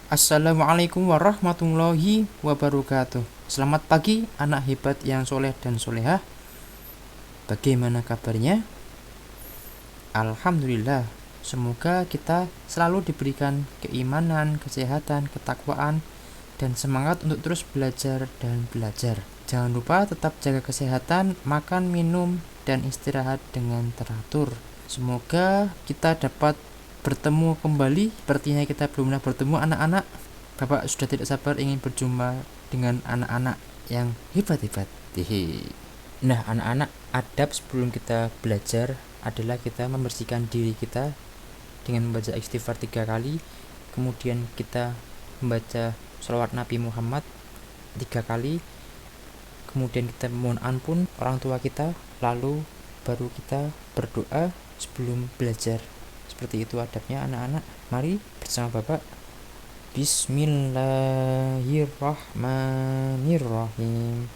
Assalamualaikum warahmatullahi wabarakatuh. Selamat pagi anak hebat yang soleh dan solehah. Bagaimana kabarnya? Alhamdulillah. Semoga kita selalu diberikan keimanan, kesehatan, ketakwaan, dan semangat untuk terus belajar dan belajar. Jangan lupa tetap jaga kesehatan, makan, minum, dan istirahat dengan teratur. Semoga kita dapat bertemu kembali. Sepertinya kita belum pernah bertemu anak-anak. Bapak sudah tidak sabar ingin berjumpa dengan anak-anak yang hebat-hebat. Nah anak-anak, adab sebelum kita belajar adalah kita membersihkan diri kita dengan membaca istighfar 3 kali. Kemudian kita membaca sholawat Nabi Muhammad 3 kali. Kemudian kita mohon ampun orang tua kita. Lalu baru kita berdoa sebelum belajar. Seperti itu adabnya anak-anak. Mari bersama Bapak. Bismillahirrahmanirrahim.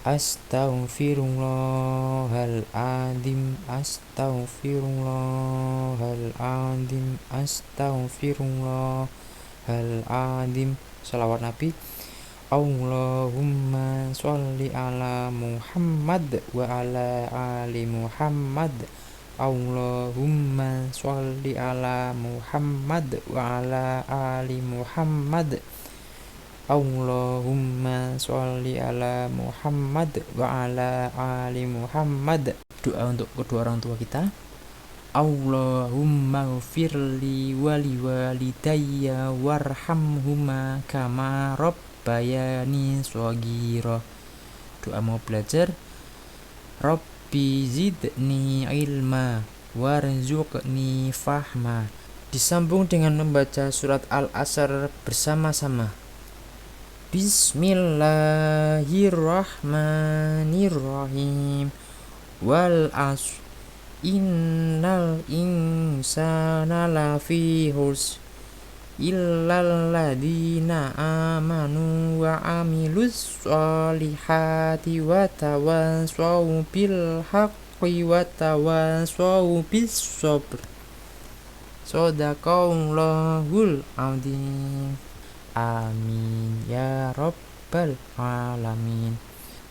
Astaghfirullahaladzim. Astaghfirullahaladzim. Astaghfirullahaladzim. Salawat Nabi. Allahumma sholli ala Muhammad wa ala ali Muhammad. Allahumma sholli ala Muhammad wa ala ali Muhammad. Allahumma sholli ala Muhammad wa ala ali Muhammad. Doa untuk kedua orang tua kita. Allahumma gfirli wali walidayya warhamhuma kama rabbayani shaghira. Doa mau belajar. Rabbi zidni ilma warzuqni fahma. Disambung dengan membaca surat Al-Asr bersama-sama. Bismillahirrahmanirrahim. Wal asr innal insana lafi khusr illal ladzina amanu wa amilus sholihati wa tawassaw bil haqqi wa tawassaw bis sabr. Shadaqallahul adzim. Amin ya rabbal alamin.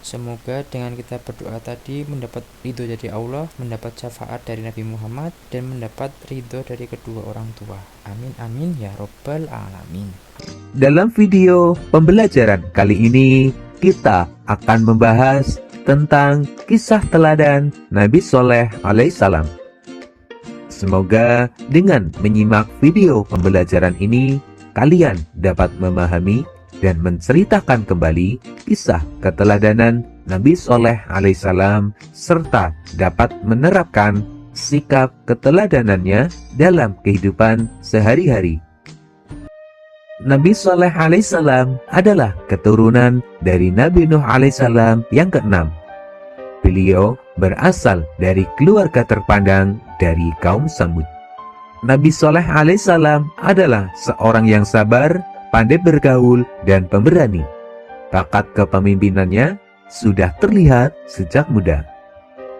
Semoga dengan kita berdoa tadi mendapat ridho dari Allah, mendapat syafaat dari Nabi Muhammad, dan mendapat ridho dari kedua orang tua. Amin amin ya rabbal alamin. Dalam video pembelajaran kali ini, kita akan membahas tentang kisah teladan Nabi Shaleh alaihissalam. Semoga dengan menyimak video pembelajaran ini, kalian dapat memahami dan menceritakan kembali kisah keteladanan Nabi Shaleh alaihissalam serta dapat menerapkan sikap keteladanannya dalam kehidupan sehari-hari. Nabi Shaleh alaihissalam adalah keturunan dari Nabi Nuh alaihissalam yang keenam. Beliau berasal dari keluarga terpandang dari kaum Samud. Nabi Shaleh alaihissalam adalah seorang yang sabar, pandai bergaul, dan pemberani. Bakat kepemimpinannya sudah terlihat sejak muda.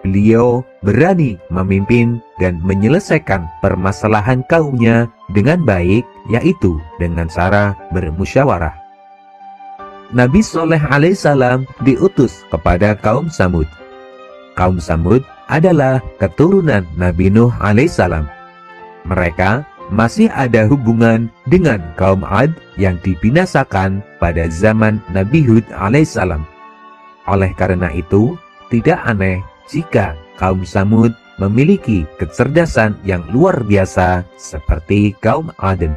Beliau berani memimpin dan menyelesaikan permasalahan kaumnya dengan baik, yaitu dengan cara bermusyawarah. Nabi Shaleh alaihissalam diutus kepada kaum Samud. Kaum Samud adalah keturunan Nabi Nuh alaihissalam. Mereka masih ada hubungan dengan kaum Ad yang dibinasakan pada zaman Nabi Hud alaihissalam. Oleh karena itu, tidak aneh jika kaum Samud memiliki kecerdasan yang luar biasa seperti kaum Aden,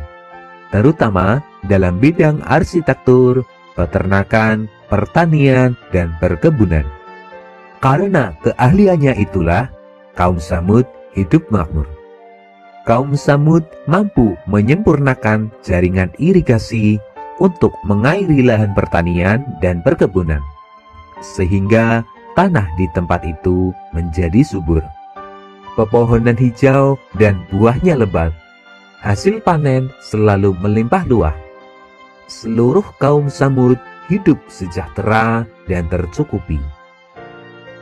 terutama dalam bidang arsitektur, peternakan, pertanian, dan perkebunan. Karena keahliannya itulah, kaum Samud hidup makmur. Kaum Samud mampu menyempurnakan jaringan irigasi untuk mengairi lahan pertanian dan perkebunan, sehingga tanah di tempat itu menjadi subur. Pepohonan hijau dan buahnya lebat. Hasil panen selalu melimpah luas. Seluruh kaum Samud hidup sejahtera dan tercukupi.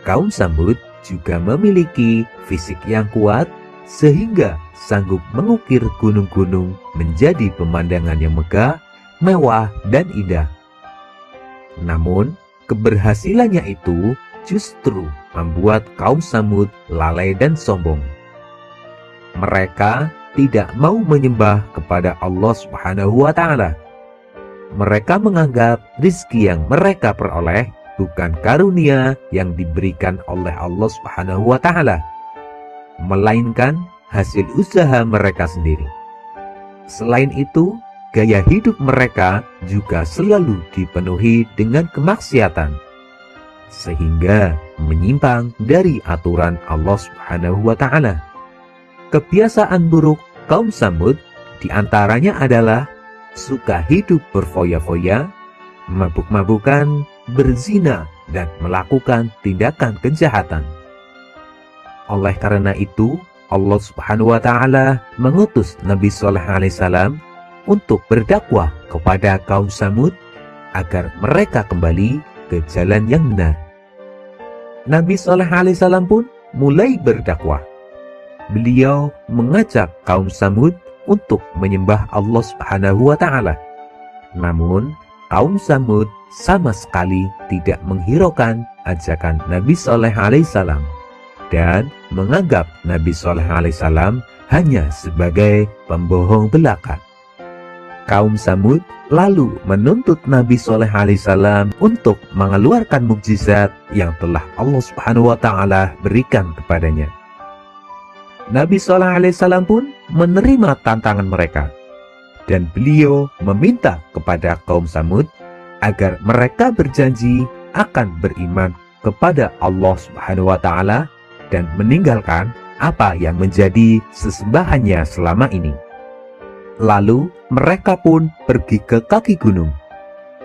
Kaum Samud juga memiliki fisik yang kuat, sehingga sanggup mengukir gunung-gunung menjadi pemandangan yang megah, mewah, dan indah. Namun, keberhasilannya itu justru membuat kaum Tsamud lalai dan sombong. Mereka tidak mau menyembah kepada Allah Subhanahu wa Ta'ala. Mereka menganggap rizki yang mereka peroleh bukan karunia yang diberikan oleh Allah Subhanahu wa Ta'ala, melainkan hasil usaha mereka sendiri. Selain itu, gaya hidup mereka juga selalu dipenuhi dengan kemaksiatan, sehingga menyimpang dari aturan Allah Subhanahu wa Ta'ala. Kebiasaan buruk kaum Tsamud diantaranya adalah suka hidup berfoya-foya, mabuk-mabukan, berzina, dan melakukan tindakan kejahatan. Oleh karena itu, Allah Subhanahu wa Ta'ala mengutus Nabi Shalih alaihissalam untuk berdakwah kepada kaum Tsamud agar mereka kembali ke jalan yang benar. Nabi Shalih alaihissalam pun mulai berdakwah. Beliau mengajak kaum Tsamud untuk menyembah Allah Subhanahu wa Ta'ala. Namun, kaum Tsamud sama sekali tidak menghiraukan ajakan Nabi Shalih alaihissalam dan menganggap Nabi Shalih alaihissalam hanya sebagai pembohong belaka. Kaum Tsamud lalu menuntut Nabi Shalih alaihissalam untuk mengeluarkan mukjizat yang telah Allah Subhanahu wa Ta'ala berikan kepadanya. Nabi Shalih alaihissalam pun menerima tantangan mereka, dan beliau meminta kepada kaum Tsamud agar mereka berjanji akan beriman kepada Allah Subhanahu wa Ta'ala dan meninggalkan apa yang menjadi sesembahannya selama ini. Lalu mereka pun pergi ke kaki gunung.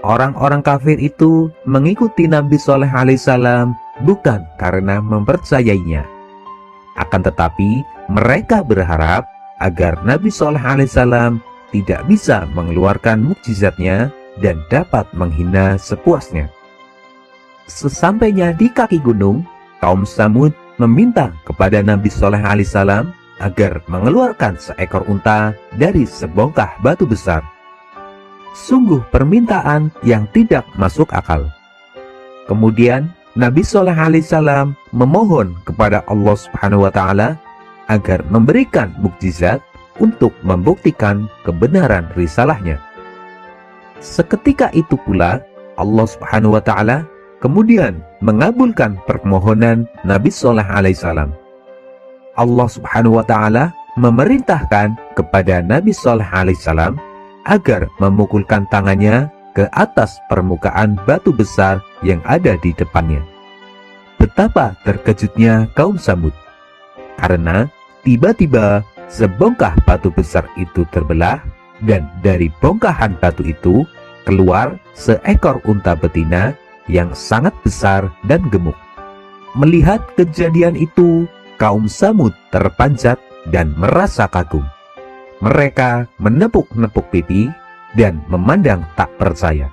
Orang-orang kafir itu mengikuti Nabi Shalih alaihissalam bukan karena mempercayainya, akan tetapi mereka berharap agar Nabi Shalih alaihissalam tidak bisa mengeluarkan mukjizatnya dan dapat menghina sepuasnya. Sesampainya di kaki gunung, kaum Tsamud meminta kepada Nabi Shalih alaihissalam agar mengeluarkan seekor unta dari sebongkah batu besar. Sungguh permintaan yang tidak masuk akal. Kemudian Nabi Shalih alaihissalam memohon kepada Allah Subhanahu wa Ta'ala agar memberikan mukjizat untuk membuktikan kebenaran risalahnya. Seketika itu pula Allah Subhanahu wa Ta'ala kemudian mengabulkan permohonan Nabi Shalih alaihissalam. Allah Subhanahu wa Ta'ala memerintahkan kepada Nabi Shalih alaihissalam agar memukulkan tangannya ke atas permukaan batu besar yang ada di depannya. Betapa terkejutnya kaum Tsamud, karena tiba-tiba sebongkah batu besar itu terbelah, dan dari bongkahan batu itu keluar seekor unta betina yang sangat besar dan gemuk. Melihat kejadian itu, kaum Tsamud terpanjat dan merasa kagum. Mereka menepuk-nepuk pipi dan memandang tak percaya.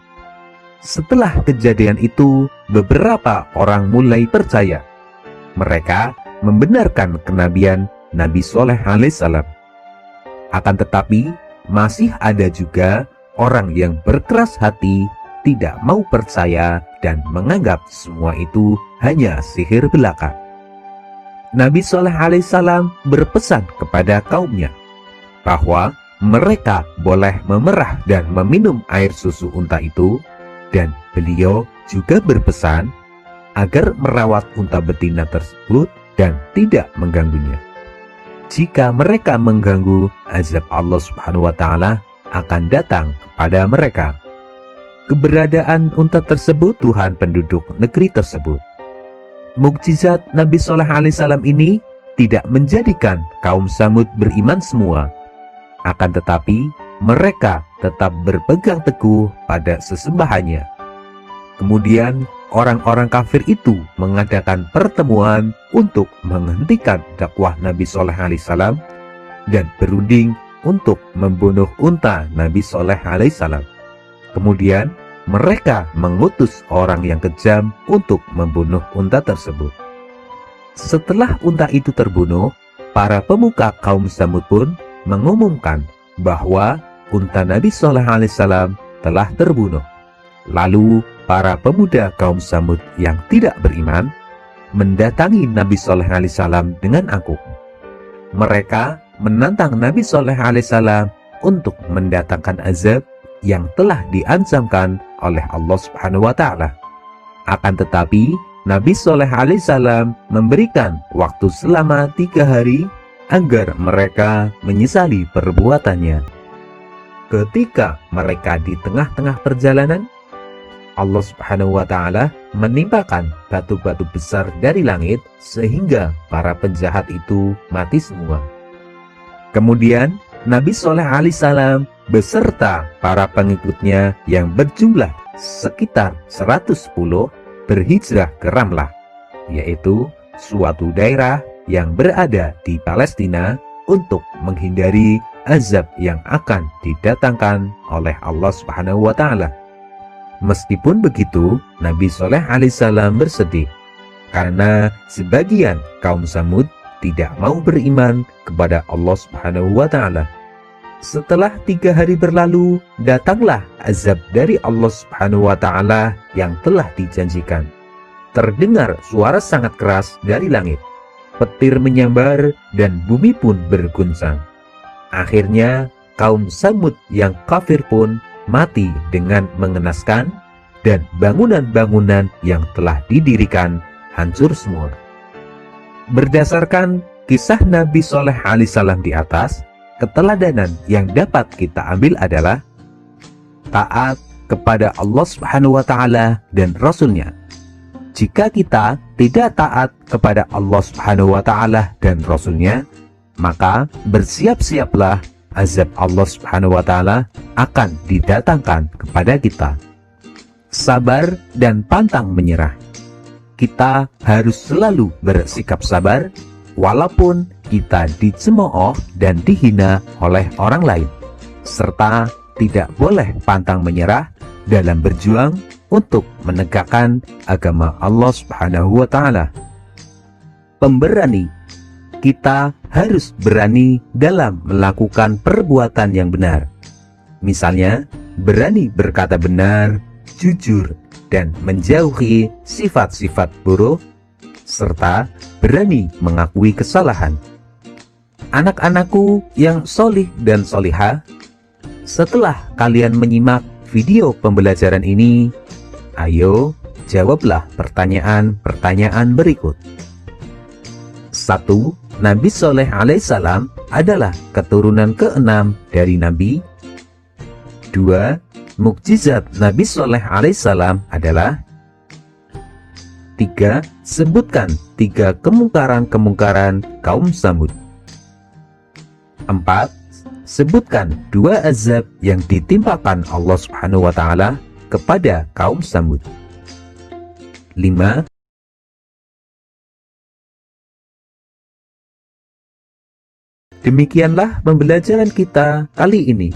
Setelah kejadian itu, beberapa orang mulai percaya. Mereka membenarkan kenabian Nabi Shalih alaihissalam. Akan tetapi, masih ada juga orang yang berkeras hati, tidak mau percaya dan menganggap semua itu hanya sihir belaka. Nabi Shalih alaihissalam berpesan kepada kaumnya bahwa mereka boleh memerah dan meminum air susu unta itu, dan beliau juga berpesan agar merawat unta betina tersebut dan tidak mengganggunya. Jika mereka mengganggu, azab Allah Subhanahu wa Ta'ala akan datang kepada mereka. Keberadaan unta tersebut Tuhan penduduk negeri tersebut. Mukjizat Nabi Shalih alaihissalam ini tidak menjadikan kaum Tsamud beriman semua. Akan tetapi mereka tetap berpegang teguh pada sesembahannya. Kemudian orang-orang kafir itu mengadakan pertemuan untuk menghentikan dakwah Nabi Shalih alaihissalam dan berunding untuk membunuh unta Nabi Shalih alaihissalam. Kemudian mereka mengutus orang yang kejam untuk membunuh unta tersebut. Setelah unta itu terbunuh, para pemuka kaum Samud pun mengumumkan bahwa unta Nabi Shalih alaihissalam telah terbunuh. Lalu para pemuda kaum Samud yang tidak beriman mendatangi Nabi Shalih alaihissalam dengan angkuh. Mereka menantang Nabi Shalih alaihissalam untuk mendatangkan azab yang telah diancamkan oleh Allah Subhanahu wa Ta'ala. Akan tetapi Nabi Shalih alaihissalam memberikan waktu selama 3 hari agar mereka menyesali perbuatannya. Ketika mereka di tengah-tengah perjalanan, Allah Subhanahu wa Ta'ala menimpakan batu-batu besar dari langit sehingga para penjahat itu mati semua. Kemudian Nabi Shalih alaihissalam beserta para pengikutnya yang berjumlah sekitar 110 berhijrah ke Ramlah, yaitu suatu daerah yang berada di Palestina untuk menghindari azab yang akan didatangkan oleh Allah Subhanahu wa Ta'ala. Meskipun begitu, Nabi Shalih alaihissalam bersedih karena sebagian kaum Samud tidak mau beriman kepada Allah Subhanahu wa Ta'ala. Setelah 3 hari berlalu, datanglah azab dari Allah Subhanahu wa Ta'ala yang telah dijanjikan. Terdengar suara sangat keras dari langit, petir menyambar dan bumi pun berguncang. Akhirnya kaum Samud yang kafir pun mati dengan mengenaskan, dan bangunan-bangunan yang telah didirikan hancur semua. Berdasarkan kisah Nabi Shalih alaihissalam di atas, keteladanan yang dapat kita ambil adalah taat kepada Allah Subhanahu wa Ta'ala dan Rasul-Nya. Jika kita tidak taat kepada Allah Subhanahu wa Ta'ala dan Rasul-Nya, maka bersiap-siaplah azab Allah Subhanahu wa Ta'ala akan didatangkan kepada kita. Sabar dan pantang menyerah. Kita harus selalu bersikap sabar walaupun kita dicemooh dan dihina oleh orang lain, serta tidak boleh pantang menyerah dalam berjuang untuk menegakkan agama Allah Subhanahu wa Ta'ala. Pemberani. Kita harus berani dalam melakukan perbuatan yang benar. Misalnya, berani berkata benar, jujur, dan menjauhi sifat-sifat buruk, serta berani mengakui kesalahan. Anak-anakku yang solih dan solihah, setelah kalian menyimak video pembelajaran ini, ayo jawablah pertanyaan-pertanyaan berikut. 1. Nabi Shalih alaihissalam adalah keturunan ke-6 dari Nabi. 2. Mukjizat Nabi Shalih alaihissalam adalah. 3. Sebutkan 3 kemungkaran-kemungkaran kaum Samud. 4. Sebutkan 2 azab yang ditimpakan Allah Subhanahu wa Ta'ala kepada kaum Samud. 5. Demikianlah pembelajaran kita kali ini.